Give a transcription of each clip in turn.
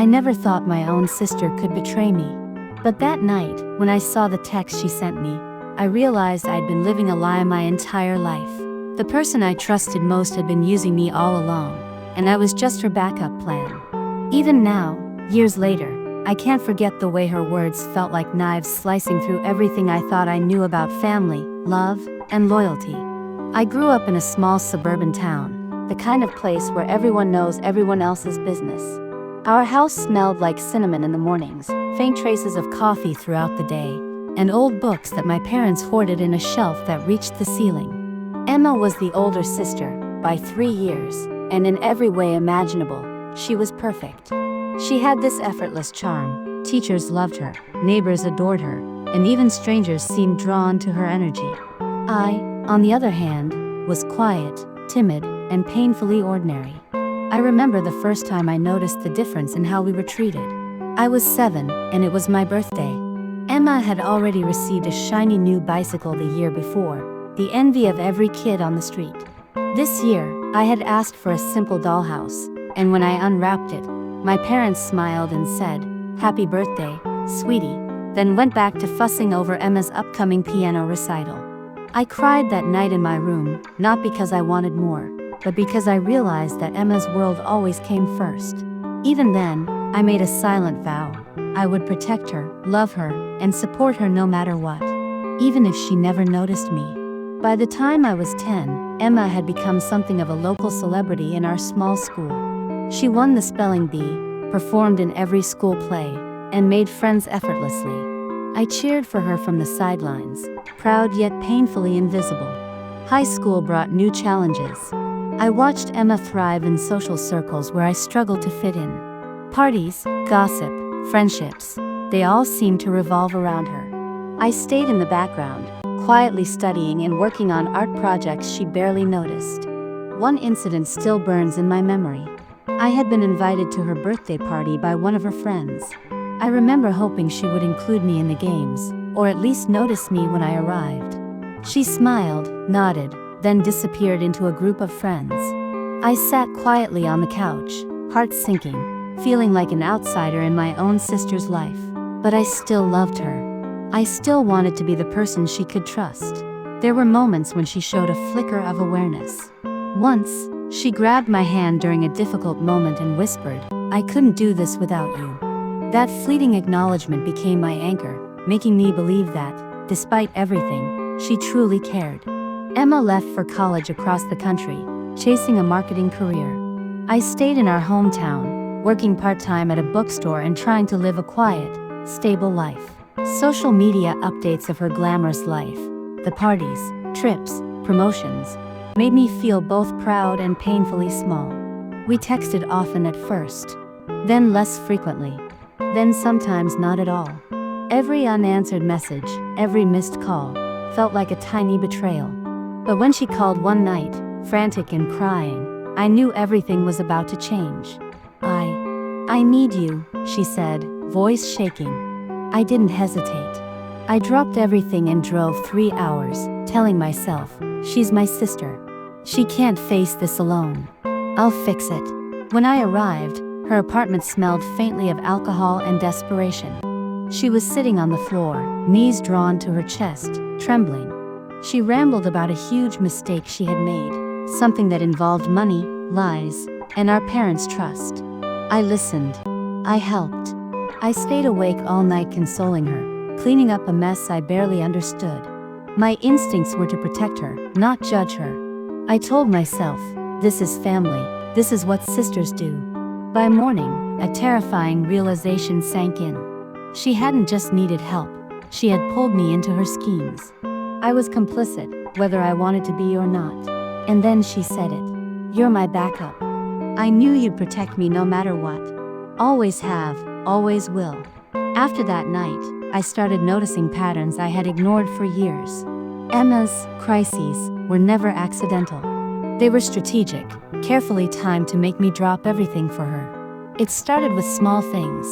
I never thought my own sister could betray me. But that night, when I saw the text she sent me, I realized I'd been living a lie my entire life. The person I trusted most had been using me all along, and I was just her backup plan. Even now, years later, I can't forget the way her words felt like knives slicing through everything I thought I knew about family, love, and loyalty. I grew up in a small suburban town, the kind of place where everyone knows everyone else's business. Our house smelled like cinnamon in the mornings, faint traces of coffee throughout the day, and old books that my parents hoarded in a shelf that reached the ceiling. Emma was the older sister, by 3 years, and in every way imaginable, she was perfect. She had this effortless charm. Teachers loved her, neighbors adored her, and even strangers seemed drawn to her energy. I, on the other hand, was quiet, timid, and painfully ordinary. I remember the first time I noticed the difference in how we were treated. I was 7, and it was my birthday. Emma had already received a shiny new bicycle the year before, the envy of every kid on the street. This year, I had asked for a simple dollhouse, and when I unwrapped it, my parents smiled and said, "Happy birthday, sweetie," then went back to fussing over Emma's upcoming piano recital. I cried that night in my room, not because I wanted more, but because I realized that Emma's world always came first. Even then, I made a silent vow. I would protect her, love her, and support her no matter what, even if she never noticed me. By the time I was 10, Emma had become something of a local celebrity in our small school. She won the spelling bee, performed in every school play, and made friends effortlessly. I cheered for her from the sidelines, proud yet painfully invisible. High school brought new challenges. I watched Emma thrive in social circles where I struggled to fit in. Parties, gossip, friendships, they all seemed to revolve around her. I stayed in the background, quietly studying and working on art projects she barely noticed. One incident still burns in my memory. I had been invited to her birthday party by one of her friends. I remember hoping she would include me in the games, or at least notice me when I arrived. She smiled, nodded, then disappeared into a group of friends. I sat quietly on the couch, heart sinking, feeling like an outsider in my own sister's life. But I still loved her. I still wanted to be the person she could trust. There were moments when she showed a flicker of awareness. Once, she grabbed my hand during a difficult moment and whispered, "I couldn't do this without you." That fleeting acknowledgement became my anchor, making me believe that, despite everything, she truly cared. Emma left for college across the country, chasing a marketing career. I stayed in our hometown, working part-time at a bookstore and trying to live a quiet, stable life. Social media updates of her glamorous life, the parties, trips, promotions, made me feel both proud and painfully small. We texted often at first, then less frequently, then sometimes not at all. Every unanswered message, every missed call, felt like a tiny betrayal. But when she called one night, frantic and crying, I knew everything was about to change. I need you," she said, voice shaking. I didn't hesitate. I dropped everything and drove 3 hours, telling myself, "She's my sister. She can't face this alone. I'll fix it." When I arrived, her apartment smelled faintly of alcohol and desperation. She was sitting on the floor, knees drawn to her chest, trembling. She rambled about a huge mistake she had made, something that involved money, lies, and our parents' trust. I listened. I helped. I stayed awake all night consoling her, cleaning up a mess I barely understood. My instincts were to protect her, not judge her. I told myself, this is family, this is what sisters do. By morning, a terrifying realization sank in. She hadn't just needed help, she had pulled me into her schemes. I was complicit, whether I wanted to be or not. And then she said it. "You're my backup. I knew you'd protect me no matter what. Always have, always will." After that night, I started noticing patterns I had ignored for years. Emma's crises were never accidental. They were strategic, carefully timed to make me drop everything for her. It started with small things,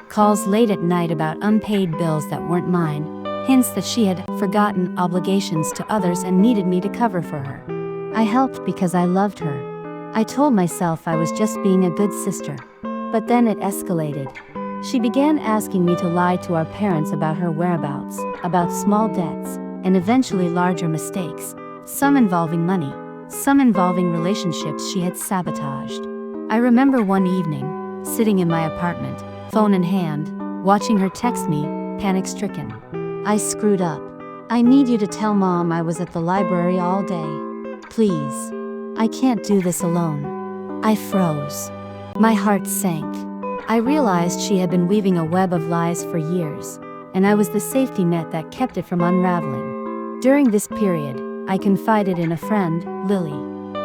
calls late at night about unpaid bills that weren't mine, hints that she had forgotten obligations to others and needed me to cover for her. I helped because I loved her. I told myself I was just being a good sister. But then it escalated. She began asking me to lie to our parents about her whereabouts, about small debts, and eventually larger mistakes, some involving money, some involving relationships she had sabotaged. I remember one evening, sitting in my apartment, phone in hand, watching her text me, panic-stricken. "I screwed up. I need you to tell Mom I was at the library all day. Please. I can't do this alone." I froze. My heart sank. I realized she had been weaving a web of lies for years, and I was the safety net that kept it from unraveling. During this period, I confided in a friend, Lily.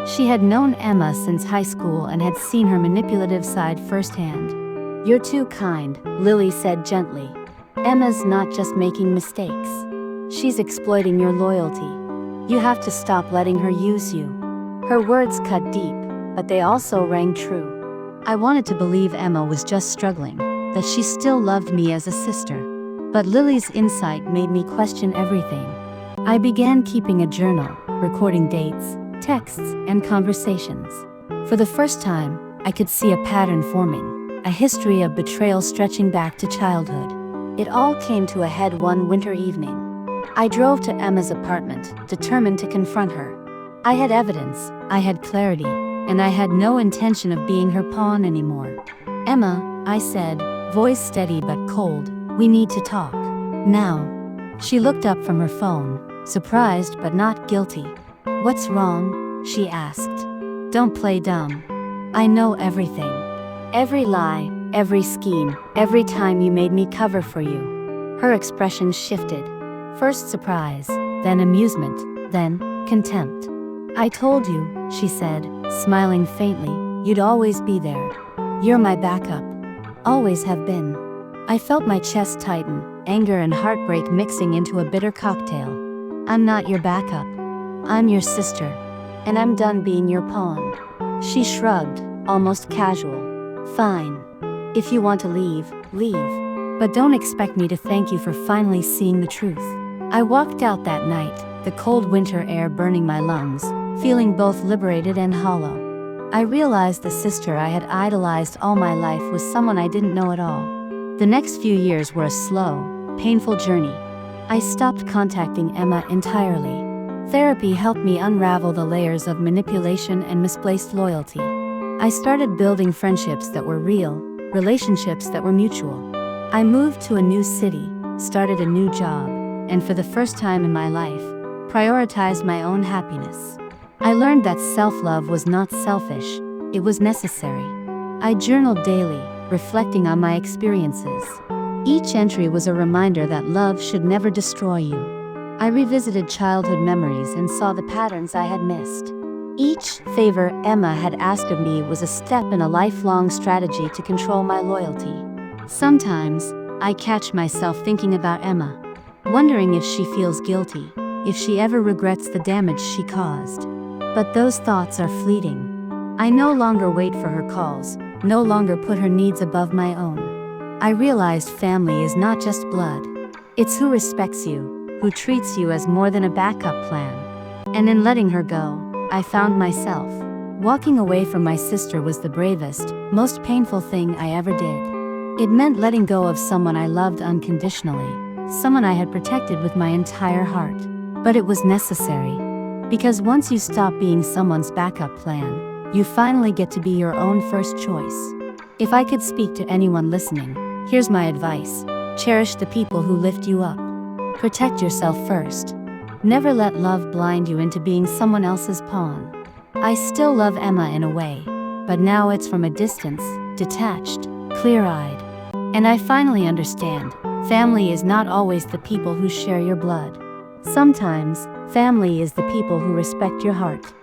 She had known Emma since high school and had seen her manipulative side firsthand. "You're too kind," Lily said gently. "Emma's not just making mistakes. She's exploiting your loyalty. You have to stop letting her use you." Her words cut deep, but they also rang true. I wanted to believe Emma was just struggling, that she still loved me as a sister. But Lily's insight made me question everything. I began keeping a journal, recording dates, texts, and conversations. For the first time, I could see a pattern forming, a history of betrayal stretching back to childhood. It all came to a head one winter evening. I drove to Emma's apartment, determined to confront her. I had evidence, I had clarity, and I had no intention of being her pawn anymore. "Emma," I said, voice steady but cold, "we need to talk. Now." She looked up from her phone, surprised but not guilty. "What's wrong?" she asked. "Don't play dumb. I know everything. Every lie, every scheme, every time you made me cover for you." Her expression shifted. First surprise, then amusement, then contempt. "I told you," she said, smiling faintly, "you'd always be there. You're my backup. Always have been." I felt my chest tighten, anger and heartbreak mixing into a bitter cocktail. "I'm not your backup. I'm your sister. And I'm done being your pawn." She shrugged, almost casual. "Fine. If you want to leave, leave. But don't expect me to thank you for finally seeing the truth." I walked out that night, the cold winter air burning my lungs, feeling both liberated and hollow. I realized the sister I had idolized all my life was someone I didn't know at all. The next few years were a slow, painful journey. I stopped contacting Emma entirely. Therapy helped me unravel the layers of manipulation and misplaced loyalty. I started building friendships that were real, relationships that were mutual. I moved to a new city, started a new job, and for the first time in my life, prioritized my own happiness. I learned that self-love was not selfish, it was necessary. I journaled daily, reflecting on my experiences. Each entry was a reminder that love should never destroy you. I revisited childhood memories and saw the patterns I had missed. Each favor Emma had asked of me was a step in a lifelong strategy to control my loyalty. Sometimes, I catch myself thinking about Emma, wondering if she feels guilty, if she ever regrets the damage she caused. But those thoughts are fleeting. I no longer wait for her calls, no longer put her needs above my own. I realized family is not just blood. It's who respects you, who treats you as more than a backup plan. And in letting her go, I found myself. Walking away from my sister was the bravest, most painful thing I ever did. It meant letting go of someone I loved unconditionally, someone I had protected with my entire heart. But it was necessary. Because once you stop being someone's backup plan, you finally get to be your own first choice. If I could speak to anyone listening, here's my advice. Cherish the people who lift you up. Protect yourself first. Never let love blind you into being someone else's pawn. I still love Emma in a way, but now it's from a distance, detached, clear-eyed. And I finally understand, family is not always the people who share your blood. Sometimes, family is the people who respect your heart.